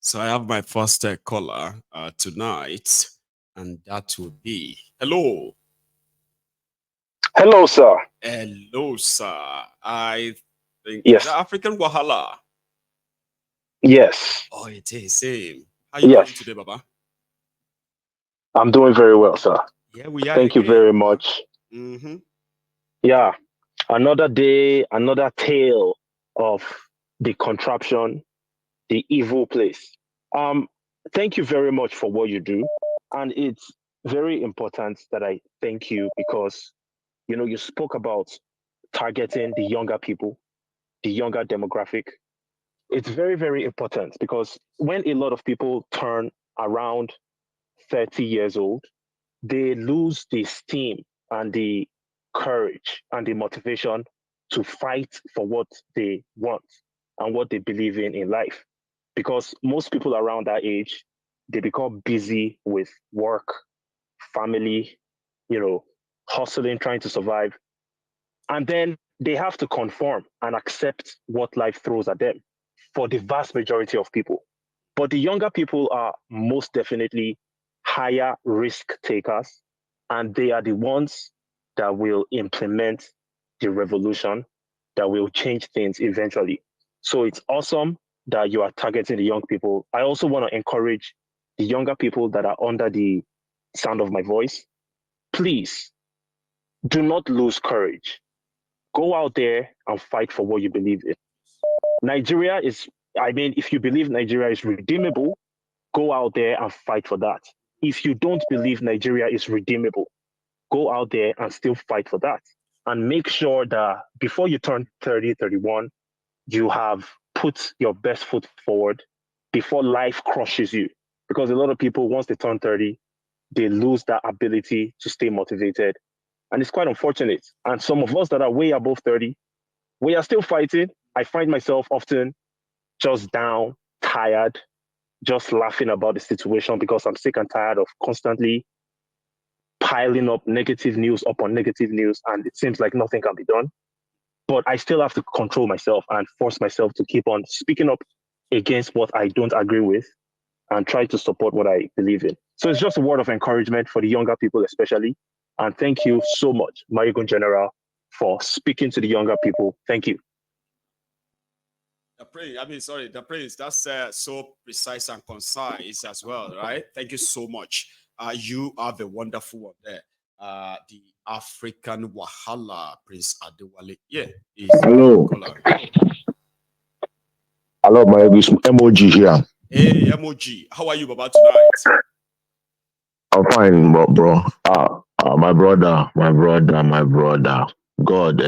So I have my first caller tonight, and that will be hello. Hello, sir. Hello, sir. I think is Yes. that African Wahala? Yes. Oh, it is same. How you Yes. doing today, Baba? I'm doing very well, sir. Yeah, we are. Thank you again. very much. Mm-hmm. Yeah. Another day, another tale of the contraption, the evil place. Um, Thank you very much for what you do. And it's very important that I thank you because you spoke about targeting the younger people, the younger demographic. It's very, very important because when a lot of people turn around 30 years old, they lose the steam and the courage and the motivation to fight for what they want and what they believe in life. Because most people around that age, they become busy with work, family, hustling, trying to survive. And then they have to conform and accept what life throws at them for the vast majority of people. But the younger people are most definitely higher risk takers, and they are the ones that will implement the revolution that will change things eventually. So it's awesome that you are targeting the young people. I also want to encourage the younger people that are under the sound of my voice. Please do not lose courage. Go out there and fight for what you believe in. Nigeria is, I mean, if you believe Nigeria is redeemable, go out there and fight for that. If you don't believe Nigeria is redeemable, go out there and still fight for that. And make sure that before you turn 30, 31, you have put your best foot forward before life crushes you. Because a lot of people, once they turn 30, they lose that ability to stay motivated. And it's quite unfortunate. And some of us that are way above 30, we are still fighting. I find myself often just down, tired, just laughing about the situation because I'm sick and tired of constantly piling up negative news upon negative news, and it seems like nothing can be done. But I still have to control myself and force myself to keep on speaking up against what I don't agree with and try to support what I believe in. So it's just a word of encouragement for the younger people, especially. And thank you so much, Mayogun General, for speaking to the younger people. Thank you. The praise, that's so precise and concise as well, right? Thank you so much. You are the wonderful one there. The African Wahala, Prince Adewale. Yeah. Hello. Hello, my MOG here. Hey, MOG. How are you, Baba, tonight? I'm fine, bro. My brother. God,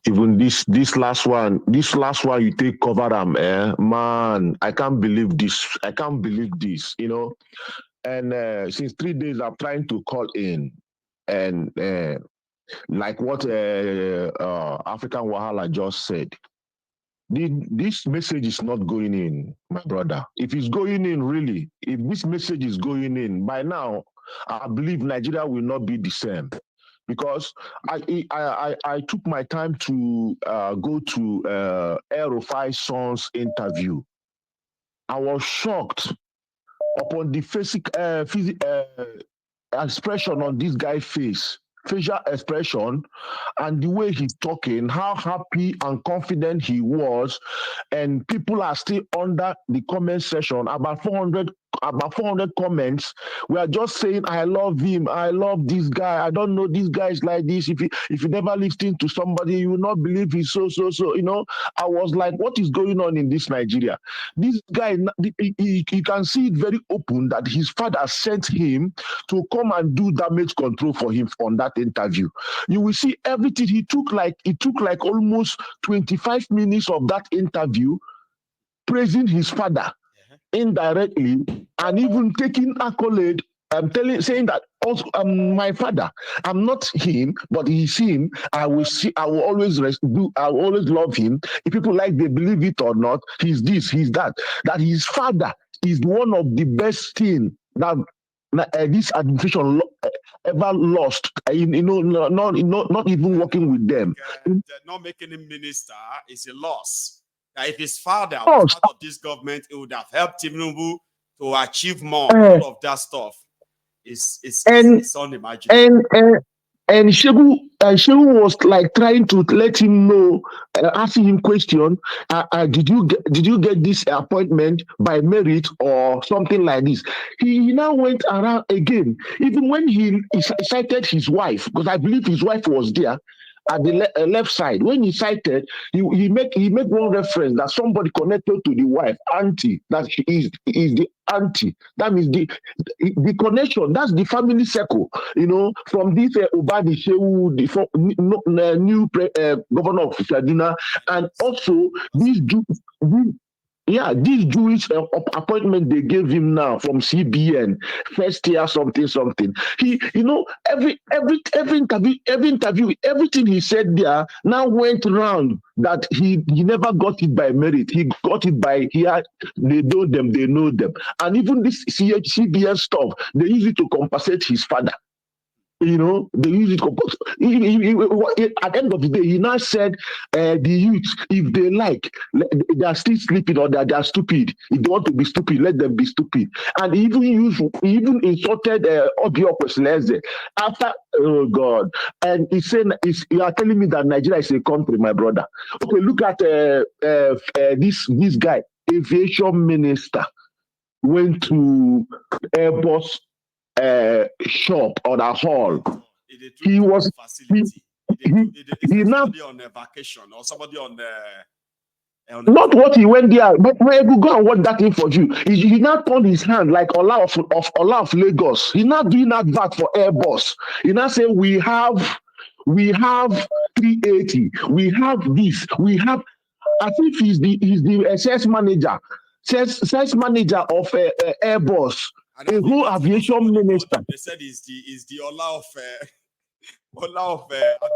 even this last one you take cover them, man. I can't believe this. And since 3 days I'm trying to call in, and like what African Wahala just said. This message is not going in, my brother. If it's going in, really, if this message is going in, by now, I believe Nigeria will not be the same. Because I took my time to go to El Rufai Son's interview. I was shocked upon the expression on this guy's face, facial expression, and the way he's talking, how happy and confident he was, and people are still under the comment section, about 400 comments. We are just saying, I love him, I love this guy, I don't know this guy is like this. If you never listen to somebody, you will not believe he's so. I was like, what is going on in this Nigeria? This guy, you can see it very open that his father sent him to come and do damage control for him on that interview. You will see everything. It took like almost 25 minutes of that interview praising his father indirectly, and even taking accolade. Saying that also, my father, I'm not him, but he's him. I will always I will always love him. If people like they believe it or not, he's this, he's that. That his father is one of the best thing that this administration ever lost. Not even working with them. Not making him minister is a loss. That if his father was part of this government, it would have helped him to achieve more. All of that stuff is unimaginable. And Shehu was like trying to let him know, asking him question. Did you get this appointment by merit or something like this? He now went around again. Even when he cited his wife, because I believe his wife was there at the left side. When he cited, he make one reference that somebody connected to the wife, auntie, that she is the auntie. That means the connection. That's the family circle. From this Obadi Shehu, the new governor of Kaduna, and also this Jewish appointment they gave him now from CBN, first year something. He, every interview, everything he said there now went around that he never got it by merit. He got it by they know them, and even this CBN stuff, they use it to compensate his father. They use it. At the end of the day, he now said, the youth, if they like, they are still sleeping or they are stupid. If they want to be stupid, let them be stupid. And he even insulted Obio Kwesileze after, oh God. And he said, you are telling me that Nigeria is a country, my brother. Okay, look at this guy, aviation minister, went to Airbus shop or the hall. He was facility. He somebody on a vacation or somebody on not what he went there, but we go and watch that thing for you. He now turned his hand like Ola of Lagos. He not doing that back for Airbus. He now say we have 380. We have this. We have. I think he's the sales manager of Airbus. A whole aviation minister. They said he's the Ola of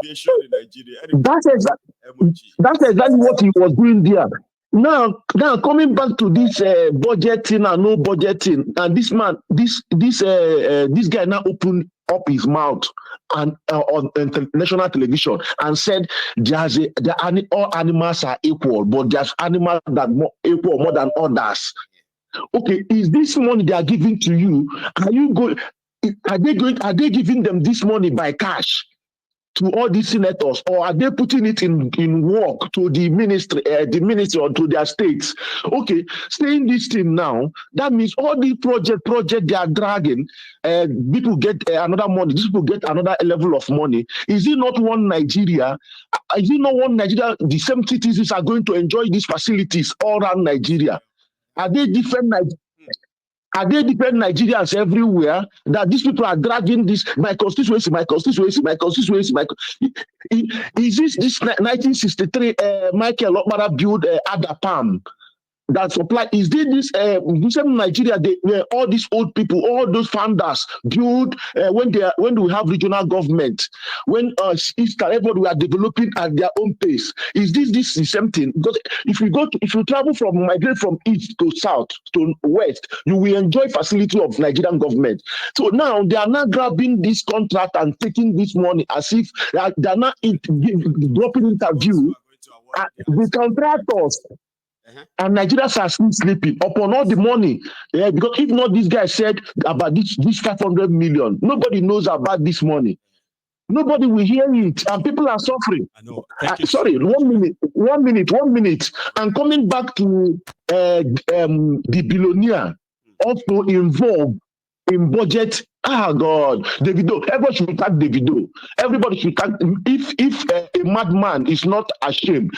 aviation in Nigeria. Anyway, that's exactly what he was doing there. Now coming back to this budgeting and no budgeting, and this man, this guy now opened up his mouth and on international television and said all animals are equal, but there's animals that more equal more than others. Okay, is this money they are giving to you? Are they giving them this money by cash to all these senators, or are they putting it in work to the ministry or to their states? Okay, saying this thing now, that means all the project they are dragging, people get another money, these people get another level of money. Is it not one Nigeria? Is it not one Nigeria? The same citizens are going to enjoy these facilities all around Nigeria. Are they different Nigerians everywhere that these people are dragging this my constituency? Is this 1963 Michael Okpara built Adapam that supply? Is this same Nigeria where all these old people, all those founders build when we have regional government, when East and everybody we are developing at their own pace? Is this the same thing? Because if you travel migrate from east to south to west, you will enjoy facility of Nigerian government. So now they are not grabbing this contract and taking this money as if they are not dropping interview the contractors. And Nigerians are still sleeping upon all the money. Yeah, because if not, this guy said about this 500 million, nobody knows about this money. Nobody will hear it, and people are suffering. I know. Thank you Sorry, so much. 1 minute. And coming back to the billionaire also involved in budget. Ah, God, Davido. Everybody should tag Davido. Everybody should tag. If a madman is not ashamed,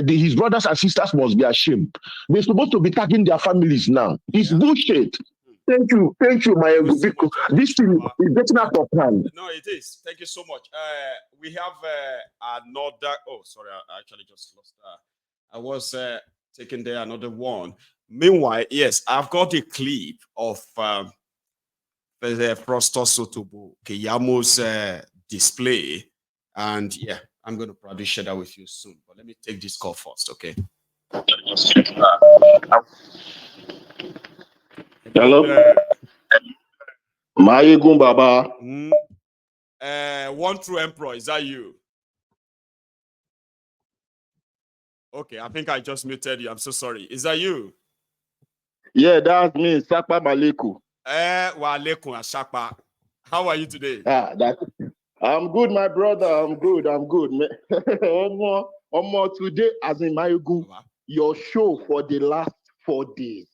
his brothers and sisters must be ashamed. They're supposed to be tagging their families now. It's bullshit. Thank you, my Biko. This thing is getting out of hand. No, it is. Thank you so much. We have another. Oh, sorry, I actually just lost that. I was taking there another one. Meanwhile, yes, I've got a clip of Prosper Sotobo Keyamo's display, and yeah, I'm going to probably share that with you soon. But let me take this call first, okay? Hello. Mayegun Baba. 1 True Emperor, is that you? Okay, I think I just muted you. I'm so sorry. Is that you? Yeah, that's me, Sakpa Maleku. Walaikum Asakpa. How are you today? I'm good, my brother. I'm good. Today, as in Mayegun, your show for the last 4 days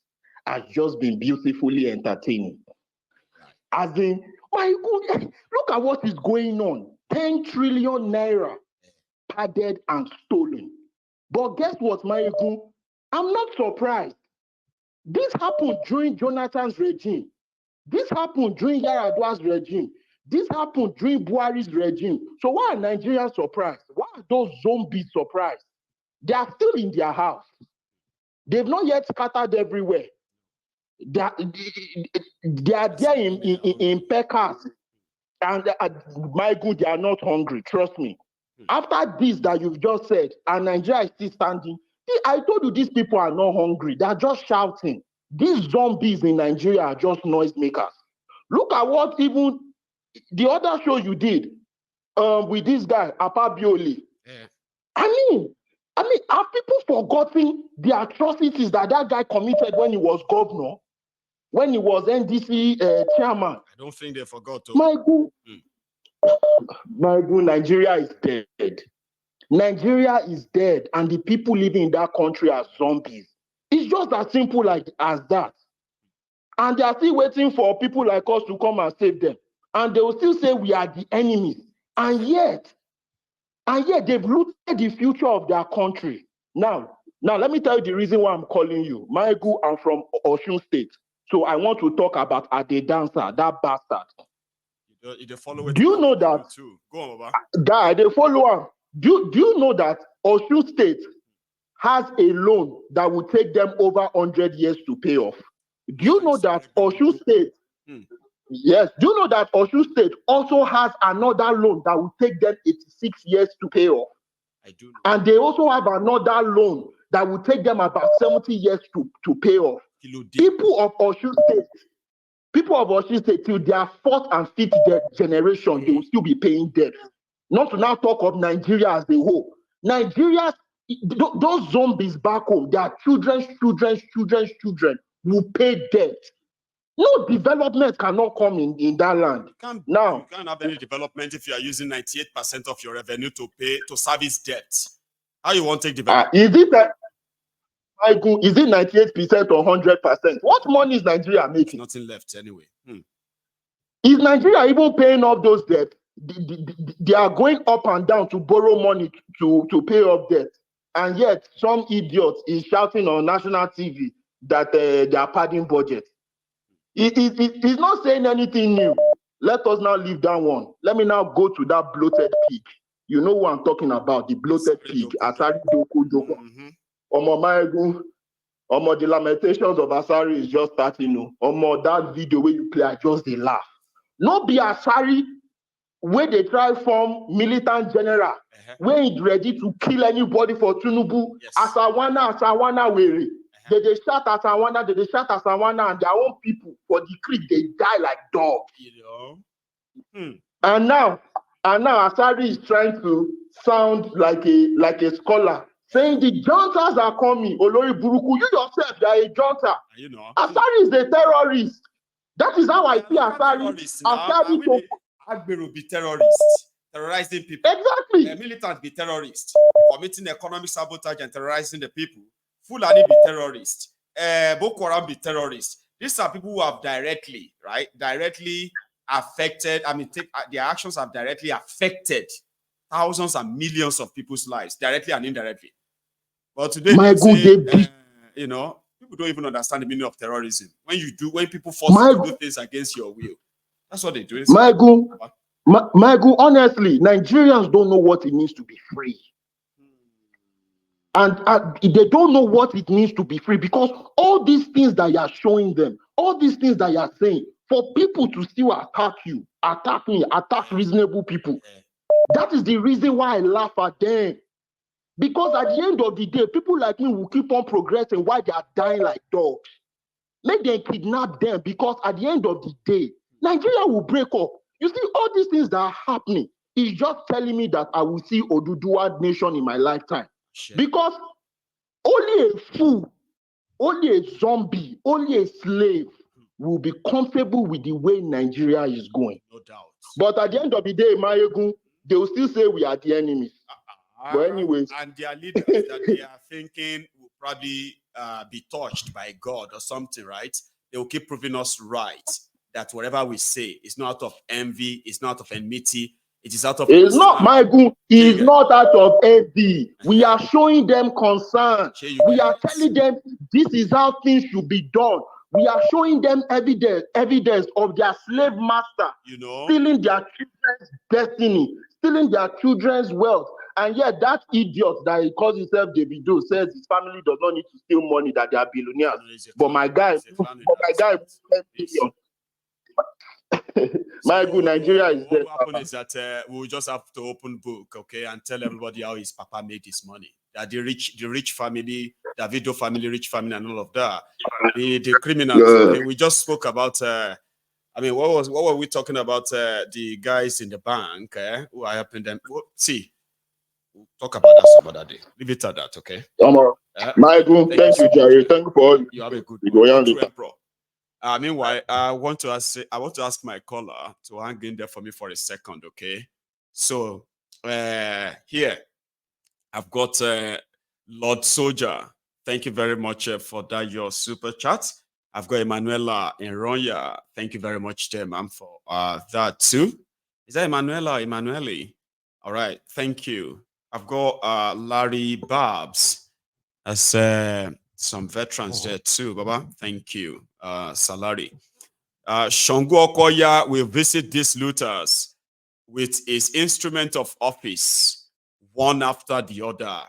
has just been beautifully entertaining. As in, Mayegun, look at what is going on. 10 trillion naira padded and stolen. But guess what, Mayegun? I'm not surprised. This happened during Jonathan's regime. This happened during Yar'Adua's regime. This happened during Buhari's regime. So why are Nigerians surprised? Why are those zombies surprised? They are still in their house. They've not yet scattered everywhere. They are there in Pecas. And my good, they are not hungry. Trust me. After this that you've just said, and Nigeria is still standing, I told you these people are not hungry. They are just shouting. These zombies in Nigeria are just noisemakers. Look at what even the other show you did with this guy, Apabioli. Yeah. I mean, have people forgotten the atrocities that guy committed when he was governor, when he was NDC chairman? I don't think they forgot. My good, Nigeria is dead. Nigeria is dead, and the people living in that country are zombies. It's just as simple as that. And they are still waiting for people like us to come and save them. And they will still say we are the enemies. And yet they've looted the future of their country. Now, let me tell you the reason why I'm calling you. Maegu, I'm from Osun State. So I want to talk about Ade Dancer, that bastard. Do you know that? Too. Go on, Baba. Guy, they follow him. Do you know that Osun State has a loan that will take them over 100 years to pay off? Do you know that Osun State? Yes. Do you know that Osun State also has another loan that will take them 86 years to pay off? I do know. And they also have another loan that will take them about 70 years to pay off. People of Osun State, till their 4th and 5th generation, they will still be paying debt. Not to now talk of Nigeria as a whole. Nigeria, those zombies back home, their children's children will pay debt. No development cannot come in that land. You can't have any development if you are using 98% of your revenue to service debt. How you want to take development? Is it 98% or 100%? What money is Nigeria making? There's nothing left anyway. Is Nigeria even paying off those debts? They are going up and down to borrow money to pay off debt. And yet, some idiot is shouting on national TV that they are padding budget. It's not saying anything new. Let us now leave that one. Let me now go to that bloated pig. You know what I'm talking about, the bloated pig. Asari Doko. The lamentations of Asari is just starting. That video where you play, I just they laugh. Not be Asari where they try from militant general, where he's ready to kill anybody for Tinubu. Yes. Asawana weary. They shout Asawana, and their own people for the creek, they die like dogs. And now Asari is trying to sound like a scholar, saying the junters are coming. Olori Buruku, you yourself, you are a junta. You know, Asari is a terrorist. That is how I see Asari. Asari to Agbero be terrorists, terrorizing people. Exactly. Militants be terrorists, committing economic sabotage and terrorizing the people. Fulani be terrorists. Boko Haram be terrorists. These are people who have directly affected. Their actions have directly affected thousands and millions of people's lives, directly and indirectly. But today, you know, people don't even understand the meaning of terrorism. When people force you to do things against your will, that's what they do. My God, honestly, Nigerians don't know what it means to be free. And they don't know what it means to be free, because all these things that you are showing them, all these things that you are saying, for people to still attack you, attack me, attack reasonable people, that is the reason why I laugh at them. Because at the end of the day, people like me will keep on progressing while they are dying like dogs. Let them kidnap them, because at the end of the day, Nigeria will break up. You see, all these things that are happening is just telling me that I will see Oduduwa nation in my lifetime. Sure. Because only a fool, only a zombie, only a slave will be comfortable with the way Nigeria is going. No doubt. But at the end of the day, Mayegun, they will still say we are the enemies. But anyways. And their leaders that they are thinking will probably be touched by God or something, right? They will keep proving us right that whatever we say is not out of envy, it's not out of enmity, it is out of. It's not, Michael. It's not out of envy. We are showing them concern. We are telling them this is how things should be done. We are showing them evidence of their slave master, stealing their children's destiny, stealing their children's wealth. And yet that idiot that he calls himself Davido says his family does not need to steal money, that they are billionaires. But my guy, my good Nigeria is there. What happens is that we'll just have to open book, okay, and tell everybody how his papa made his money. That the rich family, Davido family, rich family, and all of that. The criminals. Okay, we just spoke about. What were we talking about? The guys in the bank who are helping them. See, we'll talk about that some other day. Leave it at that, okay? My good, thank you, Jerry. Thank you for all. You have a good one. Meanwhile, I want to ask my caller to hang in there for me for a second, okay? So here I've got Lord Soldier. Thank you very much for that your super chat. I've got Emanuela in Ronya. Thank you very much, ma'am, for that too. Is that Emanuela? Emanuele? All right, thank you. I've got Larry Babs as some veterans there too, Baba. Thank you, Salari. Shango Okoya will visit these looters with his instrument of office, one after the other.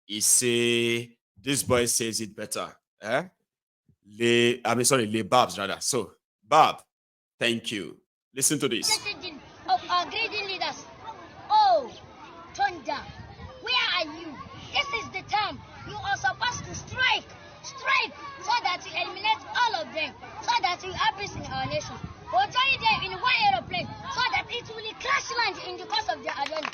He say, this boy says it better. Le Babs rather. So, Bab, thank you. Listen to this. Of our grading leaders. Oh, Thunder, where are you? This is the time you are supposed to strike, so that you eliminate all of them, so that we have peace in our nation. We'll tell you there in one aeroplane, so that it will crash land in the course of their journey.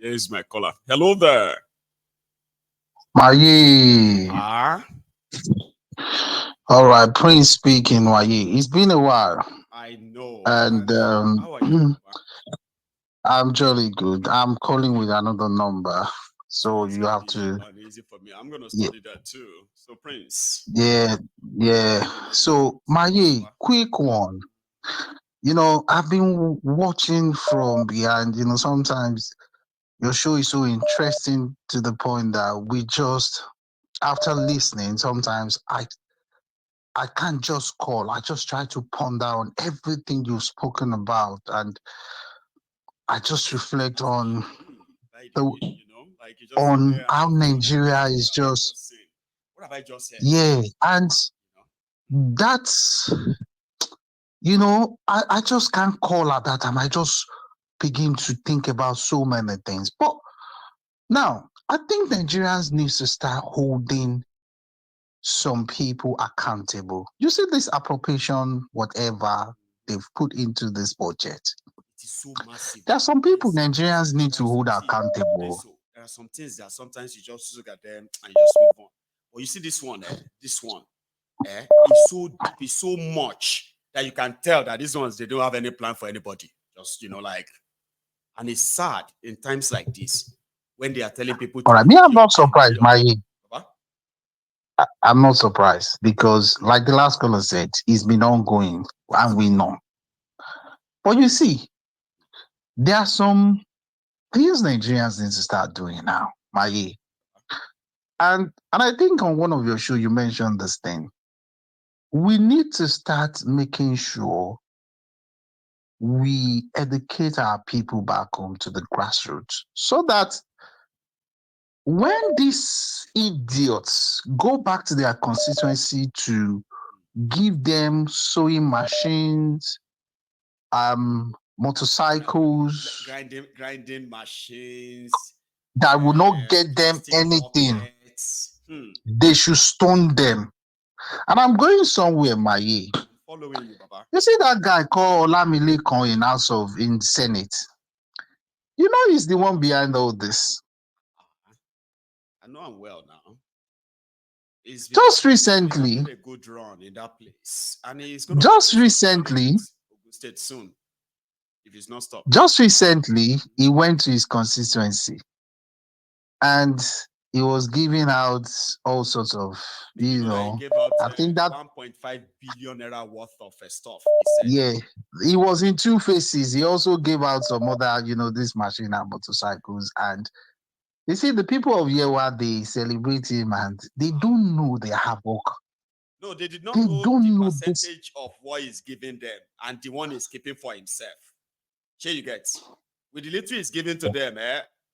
Here's my caller. Hello there. Waye. All right, Prince speaking, Waye. It's been a while. I know. And how are you? I'm jolly good. I'm calling with another number. So you have to. Easy for me. I'm gonna study that too. So Prince. Yeah. So Maye, quick one. I've been watching from behind. Sometimes your show is so interesting to the point that we just, after listening, sometimes I can't just call. I just try to ponder on everything you've spoken about, and I just reflect on how Nigeria is just. What have I just said? Yeah, and that's, I just can't call at that time. I just begin to think about so many things. But now, I think Nigerians need to start holding some people accountable. You see this appropriation, whatever they've put into this budget. It is so massive. There are some people Nigerians need to hold accountable. So there are some things that sometimes you just look at them and you just move on. But you see this one, this one, it's so deep, it's so much that you can tell that these ones, they don't have any plan for anybody. Just, like, and it's sad in times like this when they are telling people. All right, me, I'm not surprised, I'm not surprised because, like the last caller said, it's been ongoing and we know. But you see, there are some things Nigerians need to start doing now, Maye. And I think on one of your shows you mentioned this thing. We need to start making sure we educate our people back home to the grassroots so that when these idiots go back to their constituency to give them sewing machines, motorcycles, grinding machines that will not get them anything, they should stone them. And I'm going somewhere, Maye. Following you, Baba. You see that guy called Olamilekon in Senate? You know he's the one behind all this. I know I'm well now. Just recently, a good run in that place, and he's going to just recently, State soon if he's not stopped. Just recently, he went to his constituency, and he was giving out all sorts of, He gave out, I think that 1.5 billion naira worth of stuff. He said. Yeah, he was in two phases. He also gave out some other, this machine and motorcycles. And you see, the people of Yewa, they celebrate him, and they don't know the havoc. No, they did not know the percentage of what he's giving them and the one he's keeping for himself. Here you get. With the little he's giving to them,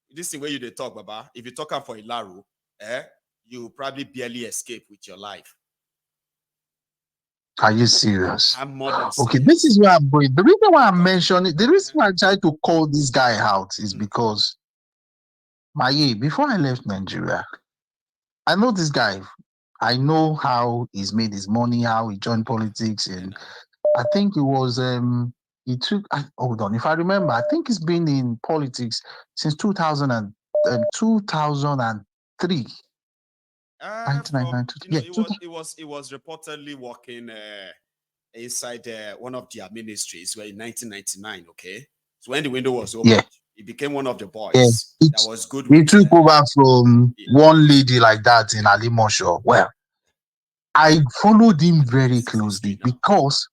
this is the way you talk, Baba. If you talk for Ilaru, you probably barely escape with your life. Are you serious? I'm more than okay, serious. This is where I'm going. The reason why I'm mentioning, the reason why I tried to call this guy out is because, Maye, before I left Nigeria, I know this guy. I know how he's made his money, how he joined politics, and I think it was hold on, if I remember, I think he's been in politics since 2003. It was reportedly working inside one of their ministries where in 1999. Okay, so when the window was open, he became one of the boys. That was good. He took over from one lady like that in Alimosho. Well, I followed him very closely because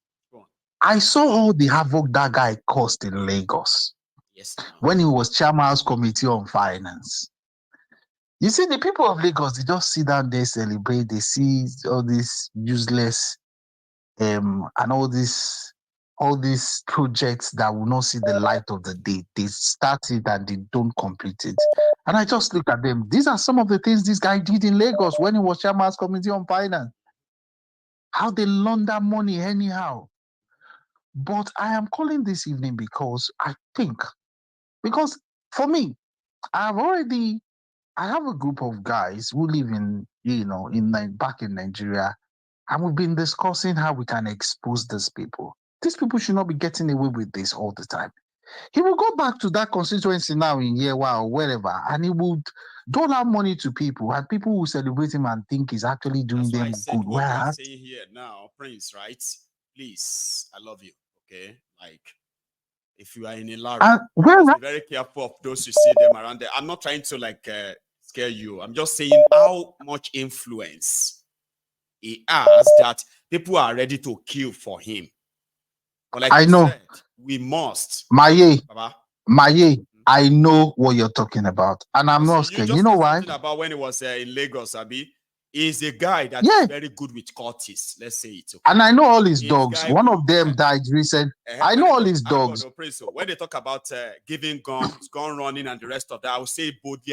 I saw all the havoc that guy caused in Lagos. Yes. When he was chairman's committee on finance. You see, the people of Lagos, they just sit down there, celebrate, they see all this useless and all these projects that will not see the light of the day. They start it and they don't complete it. And I just look at them. These are some of the things this guy did in Lagos when he was chairman's committee on finance. How they launder money anyhow. But I am calling this evening because because for me, I have a group of guys who live in back in Nigeria, and we've been discussing how we can expose these people. These people should not be getting away with this all the time. He will go back to that constituency now in Yewa or wherever, and he would dole out money to people, and people will celebrate him and think he's actually doing them good. What I'm saying here now, Prince, right? Please, I love you. Okay, like if you are in a large, be very careful of those you see them around there. I'm not trying to scare you. I'm just saying how much influence he has that people are ready to kill for him. But like I know, said, we must. Maye, I know what you're talking about, and I'm not scared. You know why? About when he was in Lagos, Abi. He's a guy that is very good with courtists. Let's say it. Okay? And I know all his dogs. One of them died recently. I know all his dogs. When they talk about giving guns, gun running, and the rest of that, I would say boldly